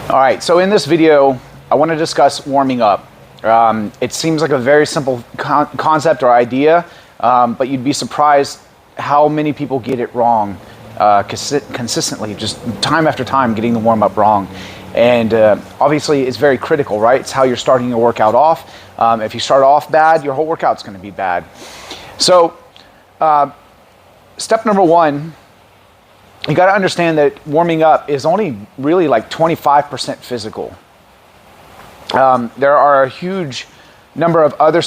All right, so in this video, I want to discuss warming up. It seems like a very simple concept or idea, but you'd be surprised how many people get it wrong consistently, just time after time getting the warm up wrong. And obviously it's very critical, right? It's how you're starting your workout off. If you start off bad, your whole workout's going to be bad. So step number one, you got to understand that warming up is only really like 25% physical. There are a huge number of other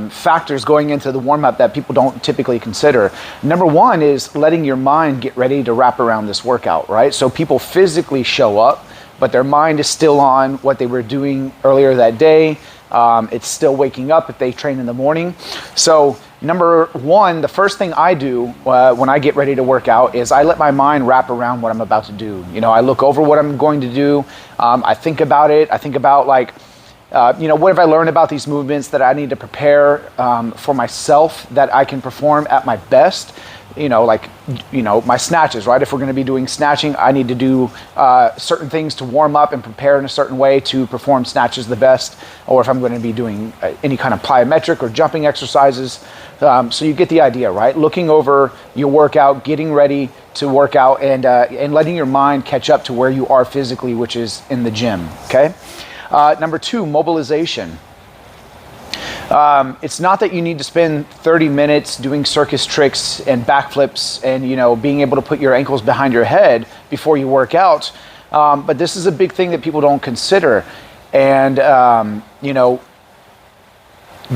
factors going into the warm-up that people don't typically consider. Number one is letting your mind get ready to wrap around this workout, right? So people physically show up, but their mind is still on what they were doing earlier that day. It's still waking up if they train in the morning. So number one, the first thing I do when I get ready to work out is I let my mind wrap around what I'm about to do. You know, I look over what I'm going to do. I think about it. I think about like, what have I learned about these movements that I need to prepare for myself that I can perform at my best? My snatches, right? If we're going to be doing snatching, I need to do certain things to warm up and prepare in a certain way to perform snatches the best. Or if I'm going to be doing any kind of plyometric or jumping exercises. So you get the idea, right? Looking over your workout, getting ready to work out, and letting your mind catch up to where you are physically, which is in the gym, okay? Number two, mobilization. It's not that you need to spend 30 minutes doing circus tricks and backflips and, being able to put your ankles behind your head before you work out. But this is a big thing that people don't consider. And,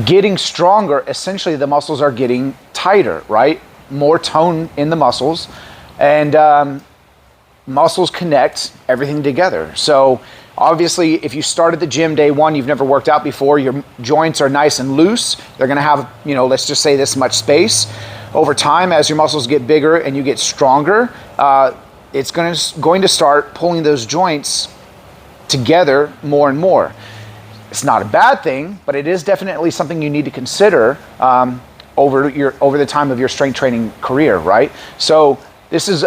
getting stronger, essentially the muscles are getting tighter, right? More tone in the muscles. And muscles connect everything together. So obviously, if you start at the gym day one, you've never worked out before, your joints are nice and loose. They're going to have, let's just say this much space. Over time, as your muscles get bigger and you get stronger, it's going to start pulling those joints together more and more. It's not a bad thing, but it is definitely something you need to consider over the time of your strength training career, right? So this is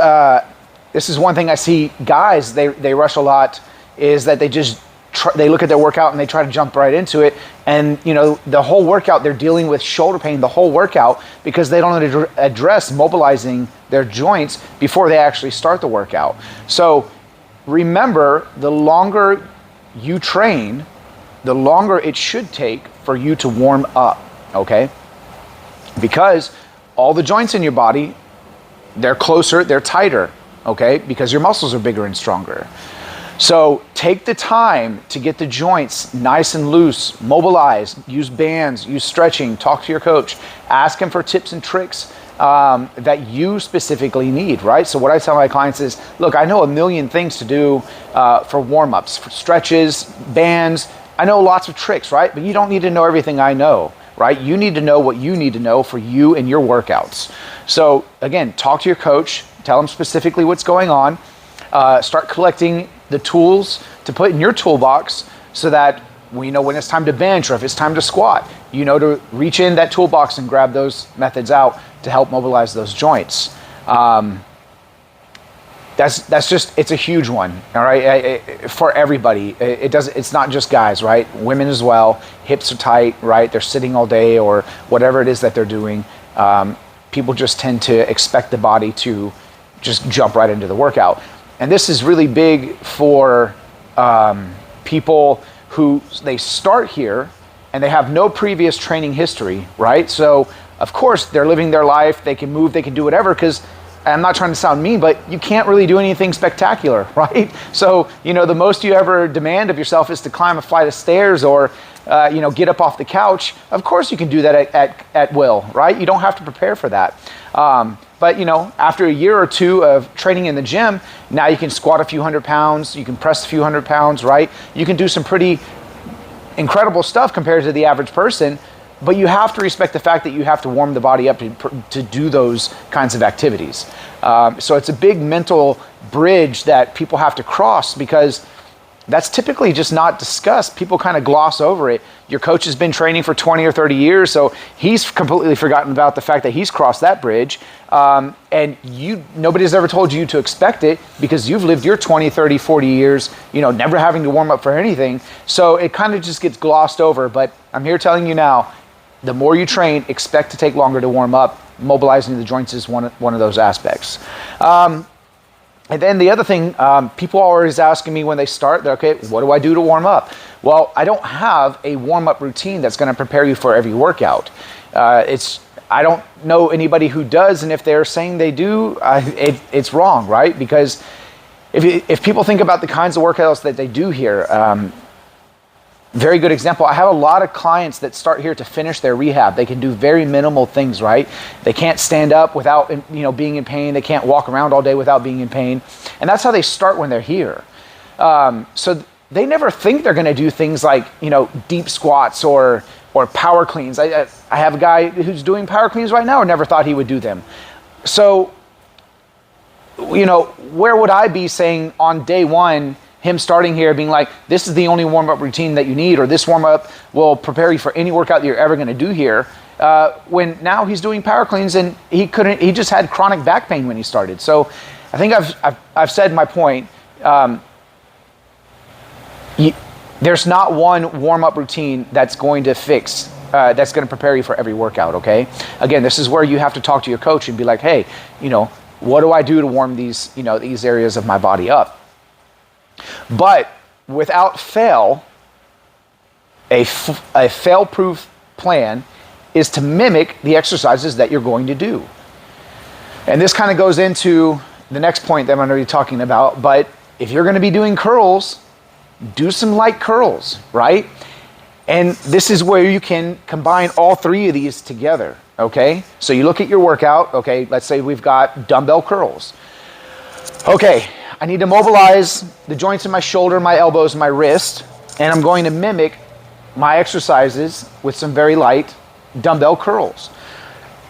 one thing I see guys, they rush a lot, is that they look at their workout and they try to jump right into it. And, the whole workout, they're dealing with shoulder pain the whole workout because they don't address mobilizing their joints before they actually start the workout. So remember, the longer you train, the longer it should take for you to warm up, okay? Because all the joints in your body, they're closer, they're tighter, okay? Because your muscles are bigger and stronger. So take the time to get the joints nice and loose, mobilize, use bands, use stretching, talk to your coach, ask him for tips and tricks that you specifically need, right? So what I tell my clients is, look, I know a million things to do for warm-ups, for stretches, bands. I know lots of tricks, right? But you don't need to know everything I know, right? You need to know what you need to know for you and your workouts. So again, talk to your coach, tell him specifically what's going on, start collecting the tools to put in your toolbox so that we know when it's time to bench or if it's time to squat, to reach in that toolbox and grab those methods out to help mobilize those joints. That's just, it's a huge one, all right, for everybody. It's not just guys, right? Women as well. Hips are tight, right? They're sitting all day or whatever it is that they're doing. People just tend to expect the body to just jump right into the workout. And this is really big for people who they start here and they have no previous training history, right? So of course they're living their life, they can move, they can do whatever, because I'm not trying to sound mean, but you can't really do anything spectacular, right? So, the most you ever demand of yourself is to climb a flight of stairs or, get up off the couch. Of course you can do that at will, right? You don't have to prepare for that. But after a year or two of training in the gym, now you can squat a few hundred pounds, you can press a few hundred pounds, right? You can do some pretty incredible stuff compared to the average person, but you have to respect the fact that you have to warm the body up to do those kinds of activities. So it's a big mental bridge that people have to cross because That's typically just not discussed. People kind of gloss over it. Your coach has been training for 20 or 30 years, so he's completely forgotten about the fact that he's crossed that bridge. And nobody's ever told you to expect it because you've lived your 20, 30, 40 years, never having to warm up for anything. So it kind of just gets glossed over. But I'm here telling you now, the more you train, expect to take longer to warm up. Mobilizing the joints is one of those aspects. And then the other thing, people are always asking me when they start, okay, what do I do to warm up? Well, I don't have a warm-up routine that's going to prepare you for every workout. I don't know anybody who does, and if they're saying they do, it's wrong, right? Because if people think about the kinds of workouts that they do here, very good example. I have a lot of clients that start here to finish their rehab. They can do very minimal things, right? They can't stand up without, being in pain. They can't walk around all day without being in pain. And that's how they start when they're here. So they never think they're going to do things like, deep squats or power cleans. I have a guy who's doing power cleans right now and never thought he would do them. So, where would I be saying on day one, him starting here being like, this is the only warm-up routine that you need, or this warm-up will prepare you for any workout that you're ever going to do here, when now he's doing power cleans and he just had chronic back pain when he started. So I think I've said my point. There's not one warm-up routine that's going to that's going to prepare you for every workout, okay? Again, this is where you have to talk to your coach and be like, hey, what do I do to warm these areas of my body up? But without fail, a fail-proof plan is to mimic the exercises that you're going to do. And this kind of goes into the next point that I'm going to be talking about. But if you're going to be doing curls, do some light curls, right? And this is where you can combine all three of these together, okay? So you look at your workout, okay, let's say we've got dumbbell curls. Okay, I need to mobilize the joints in my shoulder, my elbows, my wrist, and I'm going to mimic my exercises with some very light dumbbell curls.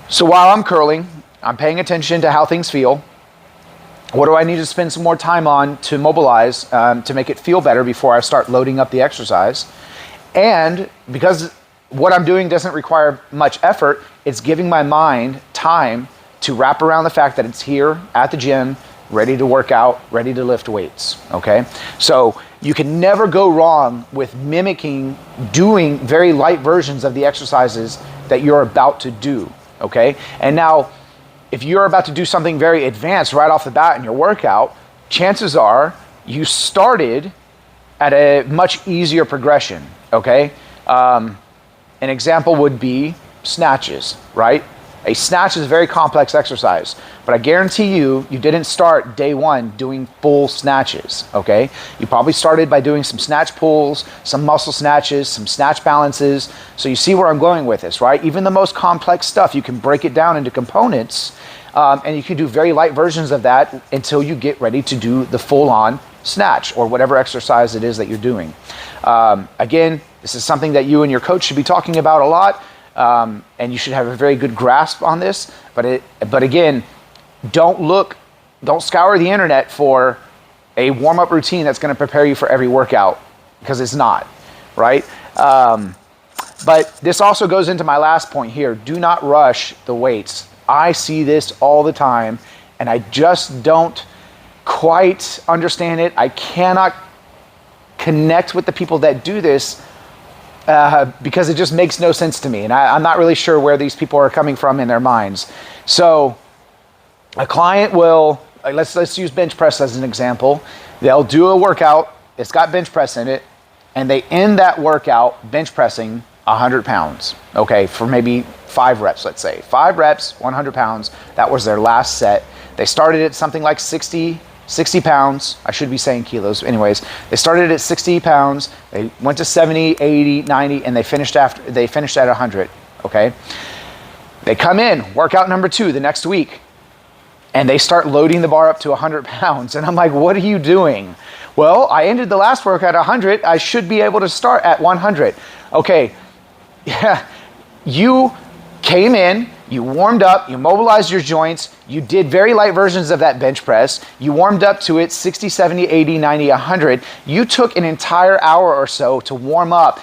So while I'm curling, I'm paying attention to how things feel. What do I need to spend some more time on to mobilize, to make it feel better before I start loading up the exercise? And because what I'm doing doesn't require much effort, it's giving my mind time to wrap around the fact that it's here at the gym, ready to work out, ready to lift weights, okay? So you can never go wrong with mimicking doing very light versions of the exercises that you're about to do, okay? And now, if you're about to do something very advanced right off the bat in your workout, chances are you started at a much easier progression, okay? An example would be snatches, right? A snatch is a very complex exercise, but I guarantee you didn't start day one doing full snatches, okay? You probably started by doing some snatch pulls, some muscle snatches, some snatch balances. So you see where I'm going with this, right? Even the most complex stuff, you can break it down into components, and you can do very light versions of that until you get ready to do the full-on snatch or whatever exercise it is that you're doing. Again, this is something that you and your coach should be talking about a lot. And you should have a very good grasp on this. But again, don't scour the internet for a warm-up routine that's going to prepare you for every workout, because it's not, right? But this also goes into my last point here. Do not rush the weights. I see this all the time, and I just don't quite understand it. I cannot connect with the people that do this, because it just makes no sense to me. And I'm not really sure where these people are coming from in their minds. So a client will, let's use bench press as an example. They'll do a workout, it's got bench press in it, and they end that workout bench pressing 100 pounds, okay, for maybe 5 reps, let's say. 5 reps, 100 pounds, that was their last set. They started at something like 60 pounds. I should be saying kilos. Anyways, they started at 60 pounds. They went to 70, 80, 90, and they finished at 100, okay? They come in, workout number 2 the next week, and they start loading the bar up to 100 pounds. And I'm like, what are you doing? Well, I ended the last workout at 100. I should be able to start at 100. Okay, yeah, you came in, You warmed up, you mobilized your joints, you did very light versions of that bench press, you warmed up to it 60, 70, 80, 90, 100. You took an entire hour or so to warm up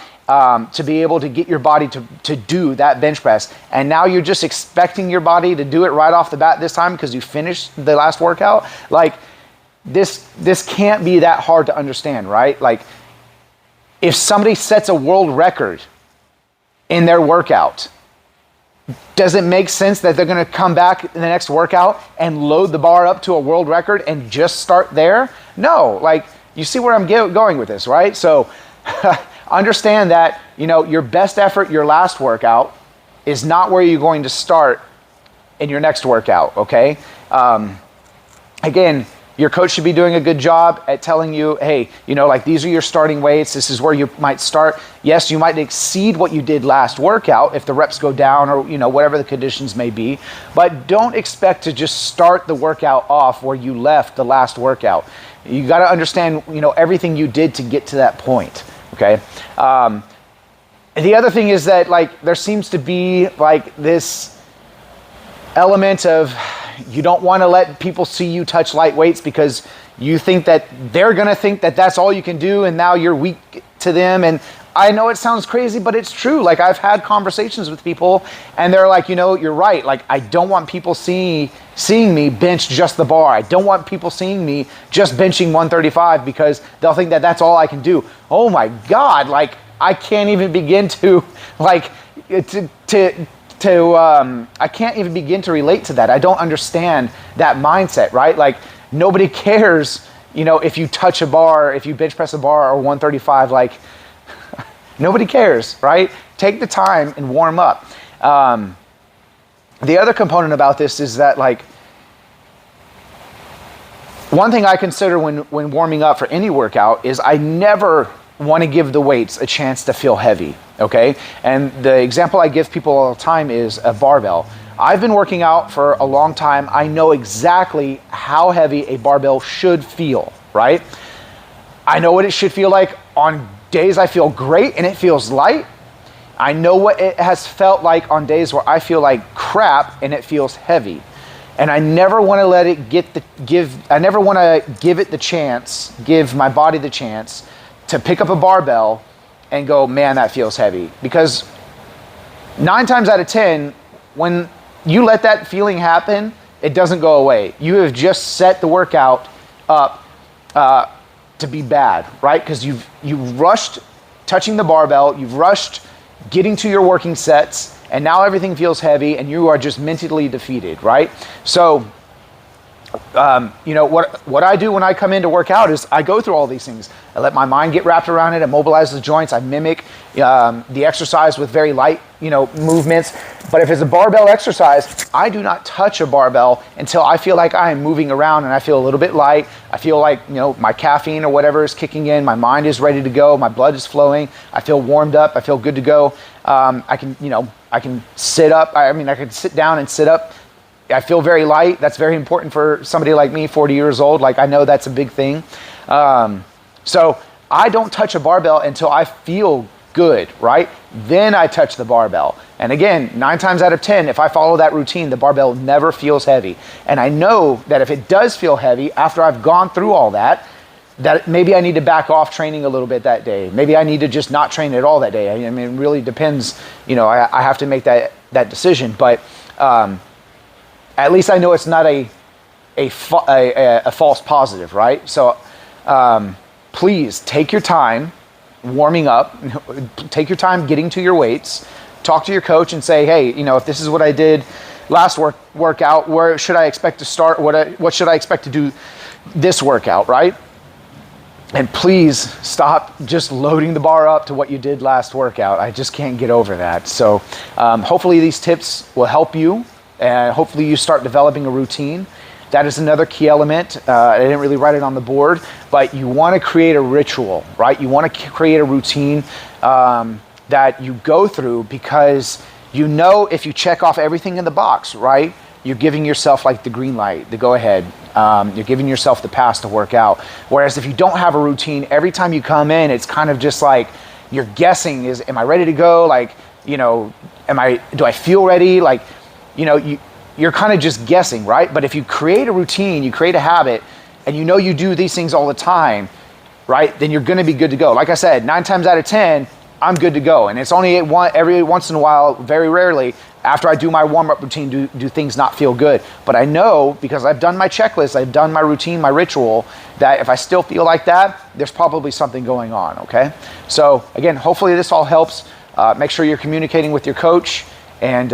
to be able to get your body to do that bench press. And now you're just expecting your body to do it right off the bat this time because you finished the last workout. Like, this can't be that hard to understand, right? Like, if somebody sets a world record in their workout, does it make sense that they're going to come back in the next workout and load the bar up to a world record and just start there? No, like, you see where I'm going with this, right? So understand that, your best effort, your last workout, is not where you're going to start in your next workout, okay? Again, your coach should be doing a good job at telling you, hey, like, these are your starting weights. This is where you might start. Yes, you might exceed what you did last workout if the reps go down or, whatever the conditions may be. But don't expect to just start the workout off where you left the last workout. You got to understand, everything you did to get to that point, okay? And the other thing is that, like, there seems to be, like, this element of, you don't want to let people see you touch light weights because you think that they're going to think that that's all you can do and now you're weak to them. And I know it sounds crazy, but it's true. Like, I've had conversations with people and they're like, you're right. Like, I don't want people seeing me bench just the bar. I don't want people seeing me just benching 135 because they'll think that that's all I can do. Oh my God. Like, I can't even begin to, like, I can't even begin to relate to that. I don't understand that mindset, right? Like, nobody cares, if you touch a bar, if you bench press a bar or 135, like, nobody cares, right? Take the time and warm up. The other component about this is that, like, one thing I consider when warming up for any workout is I never want to give the weights a chance to feel heavy, okay? And the example I give people all the time is a barbell. I've been working out for a long time. I know exactly how heavy a barbell should feel, right? I know what it should feel like on days I feel great and it feels light. I know what it has felt like on days where I feel like crap and it feels heavy. And I never want to let it give my body the chance to pick up a barbell and go, man, that feels heavy. Because 9 times out of 10, when you let that feeling happen, it doesn't go away. You have just set the workout up to be bad, right? Because you've rushed touching the barbell, you've rushed getting to your working sets, and now everything feels heavy and you are just mentally defeated, right? So, what I do when I come in to work out is I go through all these things. I let my mind get wrapped around it. I mobilize the joints. I mimic the exercise with very light, movements. But if it's a barbell exercise, I do not touch a barbell until I feel like I am moving around and I feel a little bit light. I feel like, my caffeine or whatever is kicking in. My mind is ready to go. My blood is flowing. I feel warmed up. I feel good to go. I can sit up. I can sit down and sit up. I feel very light. That's very important for somebody like me, 40 years old. Like, I know that's a big thing. So I don't touch a barbell until I feel good, right? Then I touch the barbell. And again, 9 times out of 10, if I follow that routine, the barbell never feels heavy. And I know that if it does feel heavy after I've gone through all that maybe I need to back off training a little bit that day. Maybe I need to just not train at all that day. I mean, it really depends. I have to make that decision. But at least I know it's not a false positive, right? So please take your time warming up. Take your time getting to your weights. Talk to your coach and say, hey, if this is what I did last workout, where should I expect to start? What should I expect to do this workout, right? And please stop just loading the bar up to what you did last workout. I just can't get over that. So hopefully these tips will help you, and hopefully you start developing a routine. That is another key element. I didn't really write it on the board, but you want to create a ritual, right? You want to create a routine that you go through, because if you check off everything in the box, right, you're giving yourself like the green light, the go ahead. You're giving yourself the pass to work out. Whereas if you don't have a routine, every time you come in, it's kind of just like you're guessing, am I ready to go? Like, do I feel ready? Like, you're kind of just guessing, right? But if you create a routine, you create a habit, and you do these things all the time, right? Then you're going to be good to go. Like I said, 9 times out of 10, I'm good to go. And it's only every once in a while, very rarely, after I do my warm-up routine, do things not feel good. But I know, because I've done my checklist, I've done my routine, my ritual, that if I still feel like that, there's probably something going on, okay? So again, hopefully this all helps. Make sure you're communicating with your coach, and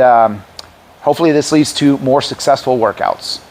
hopefully this leads to more successful workouts.